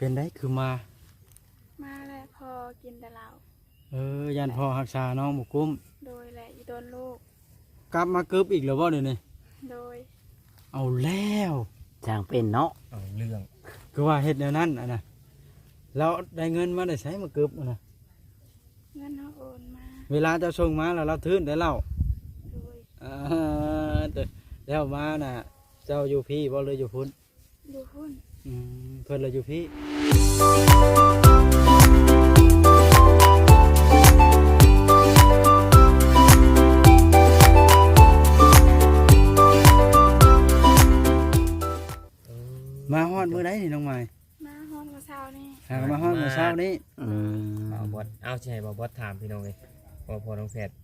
เป็นได้คือมาแล้วพอกินแต่เหล้ายันพอหักษาน้องบุกุ้มโดยแหละอีโดนลูกกลับมากึบอีกแล้วบ่เดี๋ยวนี้โดยเอาแล้วจางเป็นเนาะเอาเรื่องคือว่าเฮ็ดแนวนั้นอ่ะนะเราได้เงินมาได้ใช้มากึบอ่ะนะเงินเขาโอนมาเวลาเจ้าส่งมาแล้วเราทื่นได้เล่าโดยแล้วมาน่ะเจ้าอยู่พี่บ่เลยอยู่พุ่นอยู่พุ่นเพิ่นเลยอยู่พี่มาฮอดมื้อใดนี่น้องใหม่มาฮอดมื้อเช้านี่มาฮอดมื้อเช้านี้บ่าวบดเอาสิให้บ่าวบดถามพี่น้องเลยพอน้องแพทย์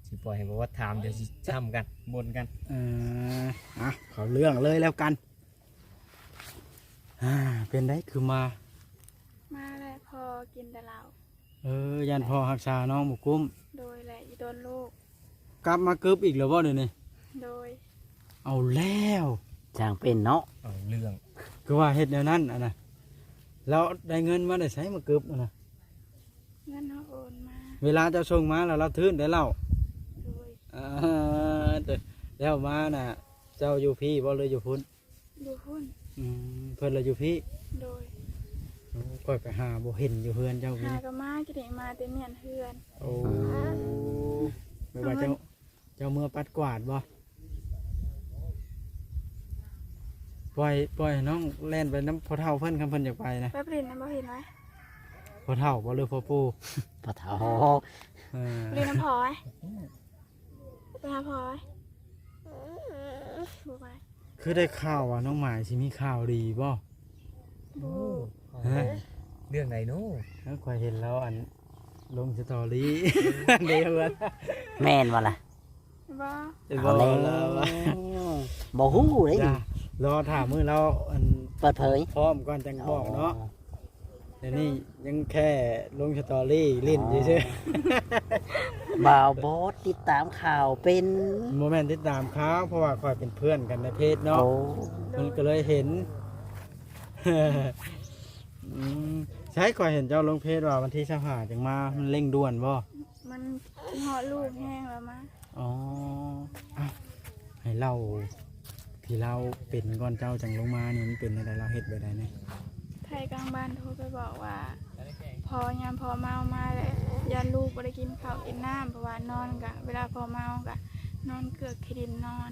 สิปล่อยให้บ่าวบดถามเดี๋ยวสิช้ำกันบ่นกันเขาเรื่องเลยแล้วกันเป็นได้คือมาแล้วพอกินแต่เหล้ายันพอหักษาน้องบุกุ้มโดยแหละอีโดนลูกกลับมากึบอีกแล้วบ่เดี๋ยวนี้โดยเอาแล้วจางเป็นเนาะเอาเรื่องคือว่าเฮ็ดแนวนั้นอ่ะนะเราได้เงินมาได้ใช้มากึบอ่ะนะเงินเขาโอนมาเวลาเจ้าส่งมาแล้วเราทื่นได้เล่าโดยแล้วมาน่ะเจ้าอยู่พี่บ่เลยอยู่พุ่นอยู่พุ่นเพิ่นเลยอยู่พี่โดยค่อยไปหาบ่เห็นอยู่เฮือนเจ้าพี่หาก็มากินมาแต่เมียนเฮือนโอ้ไม่ว่าเจ้าเมื่อปัดกวาดบ่ปล่อยน้องแล่นไปน้ำพอเท่าเพิ่นคำเพิ่นอยากไปนะไปปริ้นนะบ่เห็นไหมพอเท่าบ่เลยพอปู่ปะเถาเรียนน้ำพอยไปหาพอยบ่ไปคือได้ข่าวว่าน้องหมายสิมีข่าวดีบ่เรื่องไหนโน้แล้วค่อยเห็นแล้วอันลงสตอรี่เดี๋ยวแม่นว่าล่ะบ่แล้วบ่ฮู้เลยรอถามมือเราอันเปิดเผยพร้อมก่อนจังบอกเนาะแต่นี่ยังแค่ลงสตอรี่ลิ้นเฉยๆบ่าวบอสติดตามข่าวเป็นโมเมนต์ติดตามเขาเพราะว่าคอยเป็นเพื่อนกันในเพจเนาะมันก็เลยเห็นใช่คอยเห็นเจ้าลงเพจว่าวันที่25จังมามันเร่งด่วนบ่มันเหาะลูกแห้งแล้วมาให้เล่าที่เราเป็นก่อนเจ้าจังลงมานี่มันเป็นอะไรเราเฮ็ดไปได้เนี่ยไทยกลางบ้านโทรไปบอกว่าพอยามพอเมามาเลยยันลูกบ่ได้กินข้าวกินน้ำเพราะว่านอนกะเวลาพอเมากะนอนเกือกขี้ดินนอน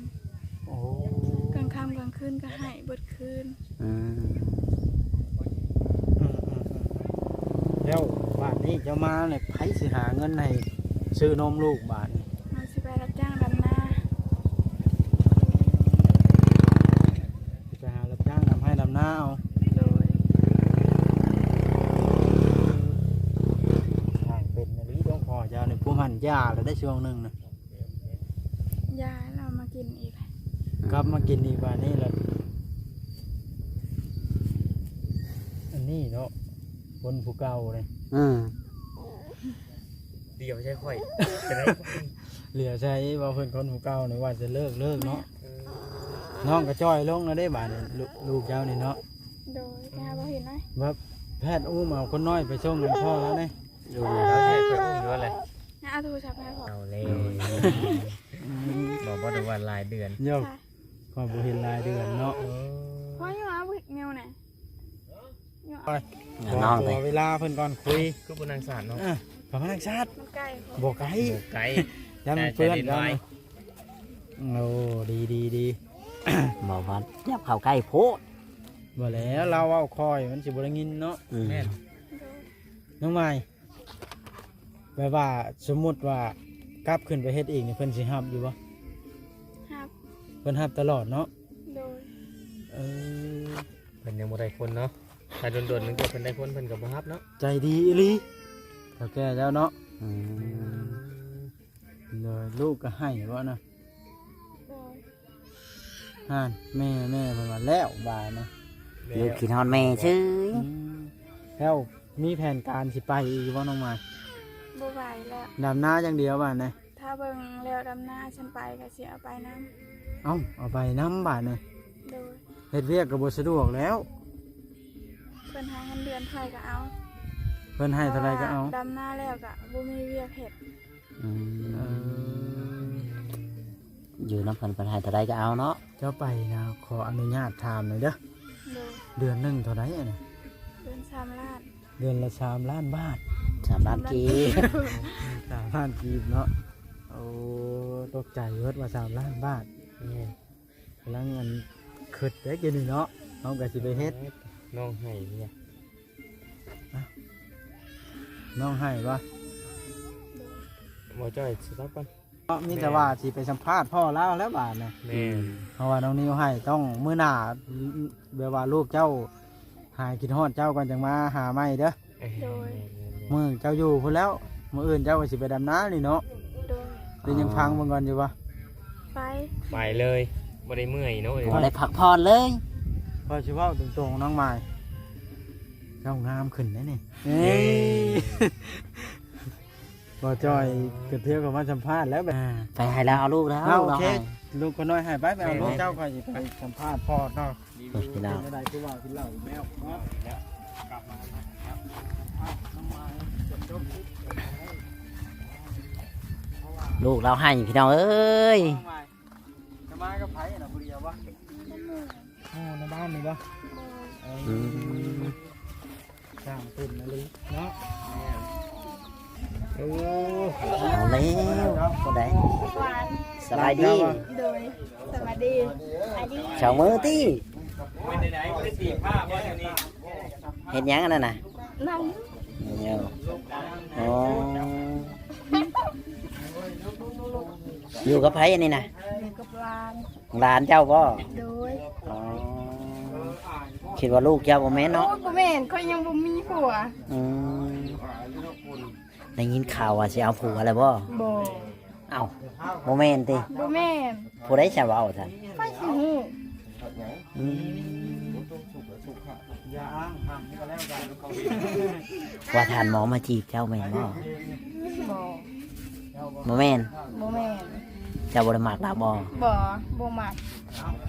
กลางค่ำกลางคืนก็ให้เบิดคืนแล้วบ้านนี้เจ้ามาเนี่ยไผสิหาเงินให้ซื้อนมลูกบ้านมันสิไปรับจ้างดำนาไปหารับจ้างทำให้ดำนาเอาโดยทางเป็นนะลิต้องพอเจ้าในผู้มันยาแล้วได้ช่วงหนึ่งนะยาเรามากินอีกกลับมากินอีกบ้านนี้แหละอันนี้เนาะคนผู้เก่าเลยเดี๋ยวใช่ค่อยจะได้เหลือใช้ว่าเพื่อนคนผู้เก่าในว่าจะเลิกเนาะน้องกระจ้อยลงแล้วได้บ้านลูกเจ้านี่เนาะโดยแม่บ่เห็นไหมว่าแพทย์อุ้มเอาคนน้อยไปส่งเงินพ่อแล้วเนี่ยอยู่แล้วใช่ค่อยอุ้มอยู่อะไรเอาโทรศัพท์ให้พ่อเอาเลยบอกว่าในวันรายเดือนโยกความบุเห็นรายเดือนเนาะพ่อยังเอาบุเงียวไหนน้องเวลาเพิ่นก่อนคุยคือบุญนางสารเนาะกับพนักชาติโบกไก่ยันเพื่อนกันโอ้ดีบอกว่ายับเข้าใกล้โพดบ่แล้วเราเอาคอยมันสิบ่ได้ยินเนาะแม่น้องใหม่แบบว่าสมมุติว่ากลับขึ้นไปเฮ็ดเองนี่เพิ่นสิฮับอยู่บ่ฮับเพิ่นฮับตลอดเนาะโดยเพิ่นยังบ่ได้คนเนาะถ้าโดนๆนึงก็เพิ่นได้คนเพิ่นก็บ่ฮับเนาะใจดีอีหลีเฒ่าแก่เจ้าเนาะเลยลูกก็ให้บ่นะแม่เพิ่นว่าแล้วบ่ายนะลูกขี้นอนแม่ชื่อแล้วมีแผนการสิไปอีกบ่น้องมาบ่ไหวแล้วดำนาอย่างเดียวบ่นะถ้าเบิ่งแล้วดำนาฉันไปก็สิเอาไปน้ำเอาไปน้ำบ่นะโดยเฮ็ดเวียกก็บ่สะดวกแล้ว เพิ่นหาเงินเดือนไทยก็เอา เพิ่นให้เท่าไรก็เอา ดำหน้าแล้วก็บ่มีเวียกเฮ็ด อื เอ ม อ อยู่น้ำเพิ่นเพิ่นให้เท่าใดก็เอาเนาะ เจ้าไปนะขออนุญาตถามหน่อยเด้อ โดย เดือนหนึงเท่าไรอะเนี่ย เดือน3ล้าน เดือนละ3 ล้านบาท 3 ล้านกีบ 3 ล้านกีบเนาะโอ้ตกใจเวิร์ดว่า3 ล้านบาทนี่กำลังเงินขึ้นได้กินนี่เนาะน้องก็สิไปเฮ็ด น้องให้เนี่ย น้องให้ปะ บ่จ้อยสต๊อปก่อน มีแต่ว่าสิไปสัมภาษณ์พ่อแล้วแล้วบาทนะ แม่น เพราะว่าน้องนิวให้ต้องมื้อหน้าแบบว่าลูกเจ้าหายกินฮอดเจ้าก่อนจังมาหาใหม่เด้อมื้อเจ้าอยู่พุ่นแล้วมื้ออื่นเจ้าก็สิไปดำน้านี่เนาะ โดย เดี๋ยวยังพังเบิ่งก่อนอยู่ปะ ไป ไปเลยบ่ได้เมื่อยเนาะ บ่ได้พักผ่อนเลย พอสิเว้าตรงๆน้องใหม่เจ้างามขึ้นแน่นี่บ่จอยก็เที่ยวกับมาสัมภาษณ์แล้วแบบ ไปให้แล้วเอาลูกแล้ว เอาโอ เรา เค ให้ ลูกคนน้อยให้ไปเอาลูกเจ้าก็สิไปสัมภาษณ์พ่อเนาะ เฮ้ยพี่น้อง ไม่ได้คือว่ากินเหล้าแมวเนาะกลับมาแล้วน้ำมันจะจบ ลูกเราให้พี่น้องเอ้ย จะมากับไผ่น่ะบุรีวะโอ้ในบ้านนี่ปะ อืม สร้างตื่นนะลิเนาะโอ้ เอาแล้วบ่ได้ หวาน สบายดี โดยสวัสดีอันนี้ เช้ามื้อติ เป็นไหนๆบ่ได้สีผ้าบ่เดี๋ยวนี้ เฮ็ดหยังอันนั้นน่ะ นั่ง เดี๋ยวอ๋ออยู่กับไผอันนี้น่ะ อยู่กับหลาน หลานเจ้าบ่ โดย อ๋อคิดว่าลูกเจ้าบ่แม่น โอ้ เนาะ บ่แม่นเขายังบ่มีผัว อืมได้ยินข่าวว่าสิเอาผัวแล้วบ่ บ่ เอ้าบ่แม่นติ บ่แม่น ผู้ใดจะเว้าซั่น ไปสิฮู้ อืม อย่าอ้างทำก็แล้วกัน ว่าท่านหมอมาจีบเจ้าแม่นบ่ บ่ บ่แม่น บ่แม่น เจ้าบ่ได้มักดาบ่ บ่บ่มัก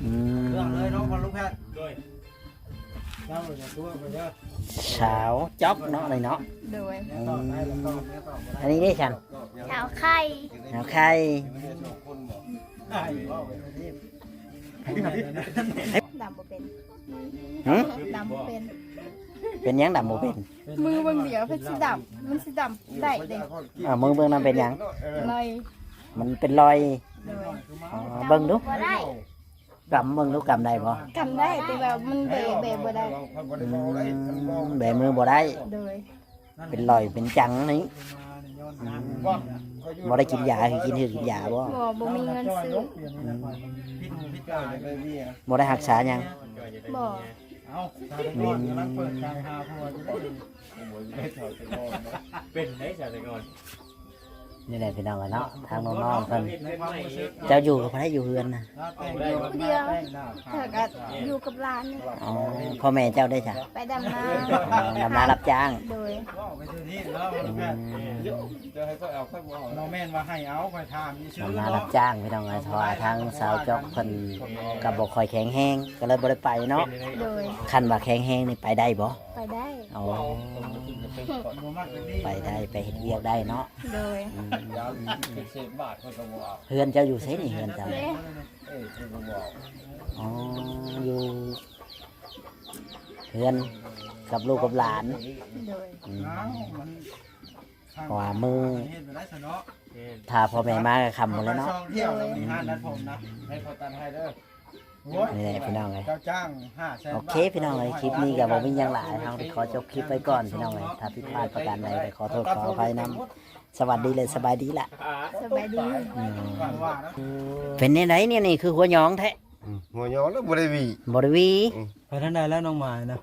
อืม เรื่องเลยน้องคนลูกแพทย์เจ้าจะตัวไปเยอะ สาวจ๊อกเนาะนี่เนาะ โดย อืมอันนี้ได้ฉัน สาวไข่ สาวไข่ ดำบ่เป็น หึ ดำบ่เป็น เป็นหยังดำบ่เป็น มือเบิ่งเดียวเพิ่นสิดำมันสิดำได้เด้ มือเบิ่งนั้นเป็นหยัง เลย มันเป็นรอย โดย อ๋อเบิ่งดู บ่ได้ กำเบิ่งดูกำได้บ่ กำได้แต่ว่ามันเบะบ่ได้ แบมือบ่ได้ โดย เป็นรอยเป็นจังนี่บ่ได้กินยาคือกินคือกินยาบ่ บ่มีเงินซื้อ บ่ได้รักษาหยัง บ่ เอาตาเด็กกำลังเปิดใจหาผัวจะได้ เป็นได้จ้ะแต่ก่อน นี่แหละพี่น้องเนาะทางน้องๆเพิ่น ในความรู้สึก เจ้าอยู่กับไผอยู่เฮือนน่ะ ผู้เดียวถ้าก็อยู่กับหลานนี่ อ๋อพ่อแม่เจ้าได้จ้ะ ไปดำนา ดำนารับจ้าง โดย ไปซื้อที่แล้วน้องแม่นว่าให้เอาไปทานมีชื่อ ดำนารั เนาะ บจ้างพี่น้องเอ้ยเพราะว่าทางสาวจอกเพิ่นก็บ่ค่อยแข็งแรงก็เลยบ่ได้ไปเนาะ โดย คันว่าแข็งแรงนี่ไปได้บ่ ไปได้ เอา บ่มักเป็นนี่ ไปได้ไปเฮ็ดเวียกได้เนาะ โดย อืมเฮือนเจ้าอยู่ไสนี่เฮือนเจ้า เด้ อ๋ออยู่เฮือนกับลูกกับหลาน โดย อืม เอามัน เพราะว่ามือ เฮ็ดไปได้ซะเนาะ ถ้าพ่อแม่มาก็ค่ำหมดแล้วเนาะ ช่องเที่ยวแล้วมีห้านัดผมนะให้พอตันให้เด้อโอ้ย นี่แหละพี่น้องเอ้ย เจ้าจ้าง500,000 โอเคพี่น้องเอ้ยคลิปนี้ก็บ่มีหยังหลายเฮาขอจบคลิปไว้ก่อนพี่น้องเอ้ยถ้าผิดพลาดประการใดก็ขอโทษขออภัยนํสวัสดีเลยสบายดีล่ะ สบายดี อืม ว่านะ เป็นในไหนเนี่ยนี่คือหัวหยองแท้ หัวยอแล้วบ่ได้วี บริวี ไปทางใดแล้วน้องหมายนะ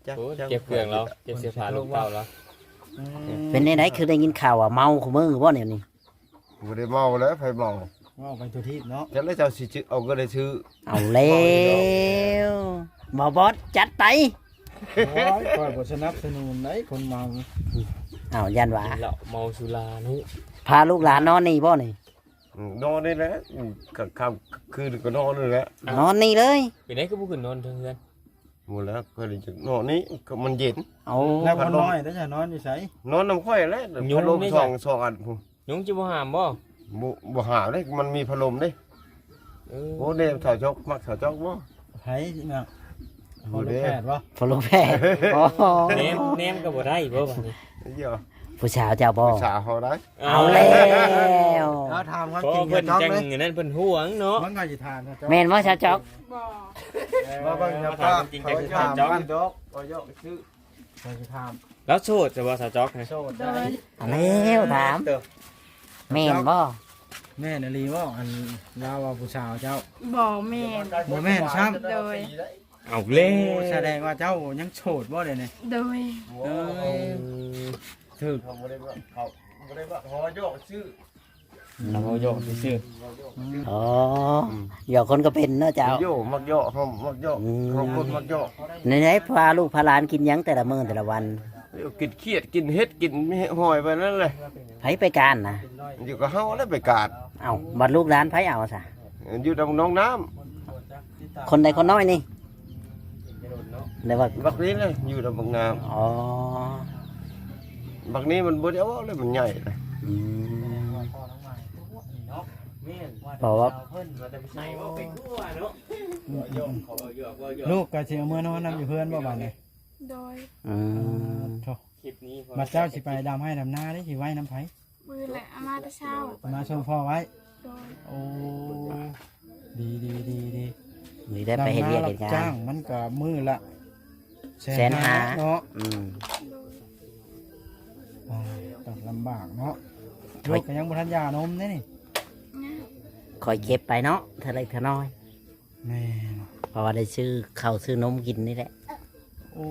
จัก เก็บเครื่องแล้วเก็บเสื้อผ้าลูกเต้าแล้ว เป็นในไหนคือได้ยินข่าวว่าเมาขมือบ่เนี่ยนี่ บ่ได้เมาแล้วไผเมา ว่าไปตัวที่เนาะ จักแล้วเจ้าสิชื่อเอาก็ได้ชื่อ เอาแล้วบ่บอสจัดไป โอ้ยคอยบสนับสนุนไหนคนเมา เอายันว่า เราเมาสุรานุ พาลูกหลานนอนนี่บ่นี่ นอนนี่แหละกลางค่ำคืนก็นอนนี่แหละ นอนนี่เลย เป็นได้คือผู้ขึ้นนอนเทือน หมดแล้วก็เลยจะนอนนี้ก็มันเย็น เอา แล้วคนน้อยแล้วจะนอนอยู่ไส นอนน้ำค่อยแล้วพัดลมสองอันพุ่น ยุงจิบ่หามบ่ บ่หาได้มันมีพัดลมได้ เออ โอ้เด้สาวจอกมักสาวจอกบ่ ไผน่ะพอลูกแพทย์บ่ ฟอลโลแพทย์โอ้โห แนมก็บ่ได้บ่บัดนี้ เดี๋ยว ผู้สาวเจ้าบ่ สาวเขาได้ เอาแล้ว เอาถามความ เพราะ จริง เพิ่น จ้อง จัง เลย อย่างนั้นเพิ่นห่วงเนาะ มันก็สิถามนะจ๊อก แม่นว่าชาวจอก บอก ว่าเบิ่งจะ ถามจริงจังคือถามจ๊อก จ๊อกบ่ยกชื่อไปสิถาม แล้วโสดจะบ่สาวจ๊อกนะ โสด โด ได้ ย เอาแล้วถามแม่นบ่ แม่นลีบ่อันลาวว่าผู้สาวเจ้า บอกแม่น บ่แม่นซ้ำ โดย เอาแล้ โอ้ ว แสดงว่าเจ้ายังโสดบ่ได้นี่ โดย เอ้ยถึก เขาบ่ได้ว่าเขาบ่ได้ว่าฮอยกชื่อ เราเอาโยกซื่อ อ๋อเดี๋ยวคนก็เป็นเนาะเจ้า โยมักโยเขามักโยเขาคนมักโย ไหนๆพาลูกพาหลานกินหยังแต่ละมื้อแต่ละวัน กินเครียดกินเฮ็ดกินหอยไปนั่นเลย ไผไปการนะ อยู่กับเฮาแล้วไปกาด เอ้าบัดลูกหลานไผเอาซะ อยู่ตรงน้องน้ำ คนใดคนน้อยนี่เลยว่า บักนี้เลยอยู่ตรงบางงาม อ๋อ บักนี้มันบ่ได้เอาเลยมันใหญ่เลย อืม แม่น เพราะว่า เพิ่นว่าแต่ใส่บ่เป็นกลัวเนาะโยกเขาโยกว่าโยก ลูกก็สิเอามื้อนอนนํอยู่เพื่อนบ่บัดนี้ โดย อืม โธ่ คลิปนี้ บัดเจ้าสิไปดำให้ดำนาได้สิไว้น้ำไผ มือแหละอามาแตะเช้า มาชมพ่อไว้ โดย โอ้ดีดีดีดี นี่ได้ไปเฮ็ดเวียก ดำ เฮ็ด นา งา จ้าน งมันก็มื้อละ แสนห้า เนาะ อืม โดย อ่าต้องลำบากเนาะลูกก็ยังบ่ทันยานมเด้นี่ นะ คอยเก็บไปเนาะเท่าเล็กเท่าน้อย แม่น เพราะว่าได้ซื้อข้าวซื้อนมกินนี่แหละ โอ้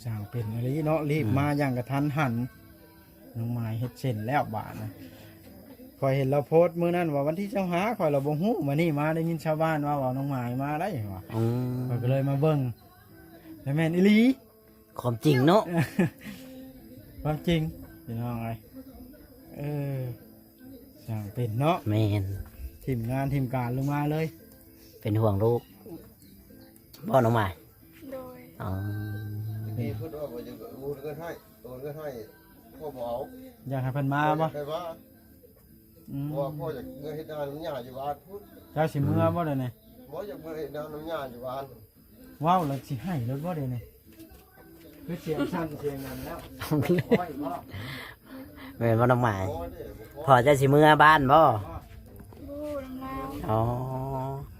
สร้างเป็นอะไรเนาะรีบมาอย่างกระทันหันน้องไม้เฮ็ดเส้นแล้วบาดนะคอยเห็นเราโพสต์มื้อนั้นว่าวันที่เจ้าหาคอยเราบ่ฮู้มานี่มาได้ยินชาวบ้านว่าน้องไม้มาได้ว่า อืม ข้อยก็เลยมาเบิ่งแล้วแม่นอีหลี ความจริงเนาะ ความจริงพี่น้องไอ้เออสร้างเป็นเนาะ แม่น ทีมงานทีมการลงมาเลย เป็นห่วงลูกบ่น้องใหม่ โดย อ๋อ นี่พูดว่าบ่จะกูเงินให้ตัวเงินให้พ่อบ่เอา อยากให้เพิ่นมาบ่ ได้ว่า อืม เพราะว่าพ่ออยากเงินเฮ็ดงานน้ำยาอยู่บ้านพูด เจ้าสิเมื่อบ่ได้นี่ บ่อยากเงินเฮ็ดงานน้ำยาอยู่บ้าน ว้าวแล้วสิให้รถบ่ได้นี่คือเสียงสั่นเสียงนั้นแล้วโอ้ยบ่ แม่นบ่น้องใหม่ บ่ได้บ่ พอจะสิเมื่อบ้านบ่ บูน้ำลาว อ๋อ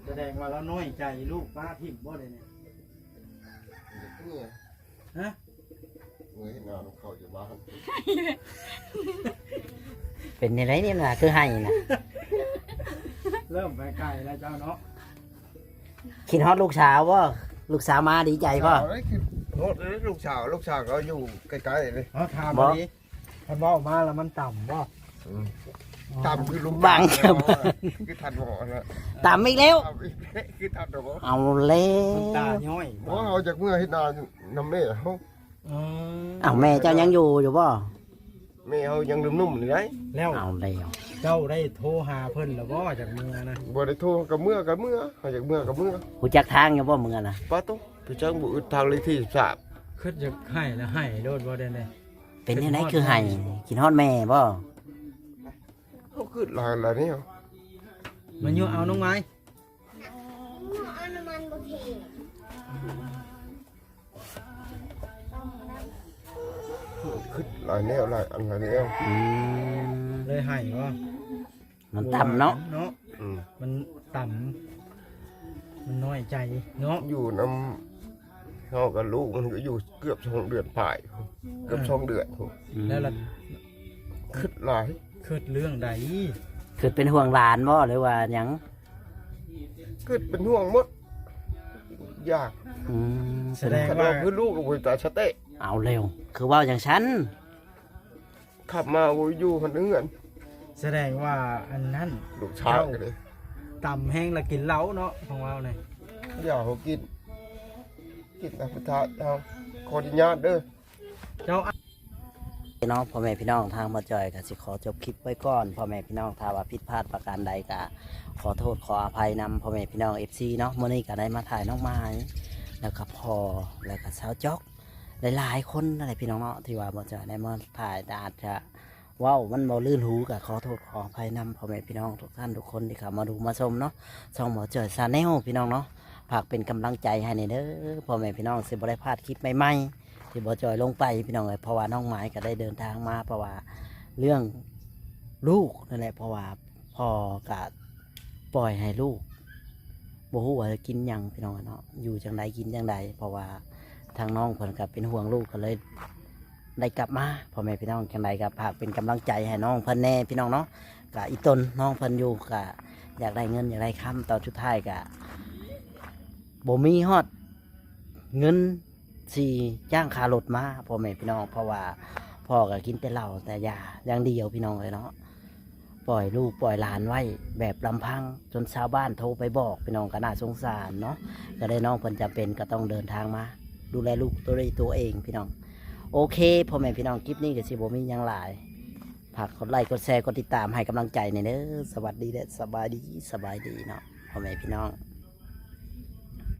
แสดงว่าเราน้อยใจลูกป้าทิ่มบ่ได้เนี่ย เนี่ย ฮะ เงินเฮ็ดงานเขาอยู่บ้าน เป็นยังไงเนี่ยล่ะคือให้นะ เริ่มไปไกลแล้วเจ้าเนาะ คิดฮอดลูกสาวบ่ลูกสาวมาดีใจบ่ เอาเลยคือโน้ตเลยลูกสาวก็อยู่ใกล้ๆเลย เขาถาม บ่ อันนี้ถ้าเบ้ามาแล้วมันต่ำบ่ ตามคือลุง บังครับ คือทันหมอนะ ตามอีกแล้ว ตามอีกคือทันหมอ เอาแล้ มันตาว ย้อย เพราะเอาจากเมื่อให้นานน้ำเล่เขา อืม เอาแม่เจ้ายังอยู่บ่ แม่เขายังนุ่มๆอยู่เลย แล้ว เอาแล้ว เจ้าได้โทรหาเพิ่นแล้วบ่จากเมืองนะ บ่ได้โทรกับเมื่อเขาจากเมื่อกับเมื่อ หูจักทางอยู่บ่มึงอะนะ ป้าต้องไปจ้างบุตรทางเลขที่13 คิดจะให้แล้วให้โดดบ่ได้เลย เป็นยังไงคือให้คิดฮอดแม่บ่ เขาคือหลายนี่เหรอ มันอยู่เอาน้องไม้ คือหลายแนวหลายอันหลายแนว อืม เลยให้บ่ มันต่ำเนาะ เนาะ อืม มันต่ำมันน้อยใจเนาะ อยู่น้ำเขากับลูกมันก็อยู่เกือบ2 เดือนป่ายเกือบ2 เดือน แล้วล่ะ คือหลาย คิดเรื่องใด คือเป็นห่วงหลานบ่หรือว่าหยัง คือเป็นห่วงหมดยาก อืม แสดง ขน ว่า มคือลูกกับบุตรสเตะ เอาเร็ว คือเว่าอย่างฉัน ขับมาโวยอยู่คนเงิน แสดงว่าอันนั้น ลูกชายกันเลย ต่ำแห้งและกินเหล้าเนาะของเราเนี่ย อย่าเขากินนะพุทธะเอาขออนุญาตเด้อ เจ้า พี่น้องพ่อแม่พี่น้องทางมาจอยก็สิขอจบคลิปไว้ก่อนพ่อแม่พี่น้องถ้าว่าผิดพลาดประการใดก็ขอโทษขออภัยนำพ่อแม่พี่น้อง FC เนาะมื้อนี้ก็ได้มาถ่ายน้องไม้แล้วก็พ่อแล้วก็สาวจ๊อกหลายๆคนอะไรพี่น้องเนาะที่ว่ามาจอยได้มาถ่ายอาจจะว้าวมันบ่ลื่นหูก็ขอโทษขออภัยนำพ่อแม่พี่น้องทุกท่านทุกคนที่เข้ามาดูมาชมเนาะช่องหมอจอยชาแนลพี่น้องเนาะฝากเป็นกำลังใจให้ในเด้อพ่อแม่พี่น้องสิบ่ได้พลาดคลิปใหม่ๆที่บ่จอยลงไปพี่น้องเลยเพราะว่าน้องไม้ก็ได้เดินทางมาเพราะว่าเรื่องลูกนั่นแหละเพราะว่าพ่อก็ปล่อยให้ลูกบ่ฮู้ว่าจะกินหยังพี่น้องเนาะอยู่จังใดกินจังใดเพราะว่าทางน้องเพิ่นก็เป็นห่วงลูกก็เลยได้กลับมาพ่อแม่พี่น้องจังใดก็ฝากเป็นกำลังใจให้น้องเพิ่นแน่พี่น้องเนาะก็อีตนน้องเพิ่นอยู่ก็อยากได้เงินอยากได้ค้ำตอนสุดท้ายก็บ่มีฮอดเงินสี่จ้างค่ารถมาพ่อแม่พี่น้องเพราะว่าพ่อก็กินแต่เหล้าแต่ยาอย่างเดียวพี่น้องเลยเนาะปล่อยลูกปล่อยหลานไว้แบบลำพังจนชาวบ้านโทรไปบอกพี่น้องก็น่าสงสารเนาะก็ได้น้องเพิ่นจำเป็นก็ต้องเดินทางมาดูแลลูกตัวเองพี่น้องโอเคพ่อแม่พี่น้องคลิปนี้ก็สิบ่มีหยังหลายฝากกดไลค์กดแชร์กดติดตามให้กำลังใจในเด้อสวัสดีและสบายดีเนาะพ่อแม่พี่น้อง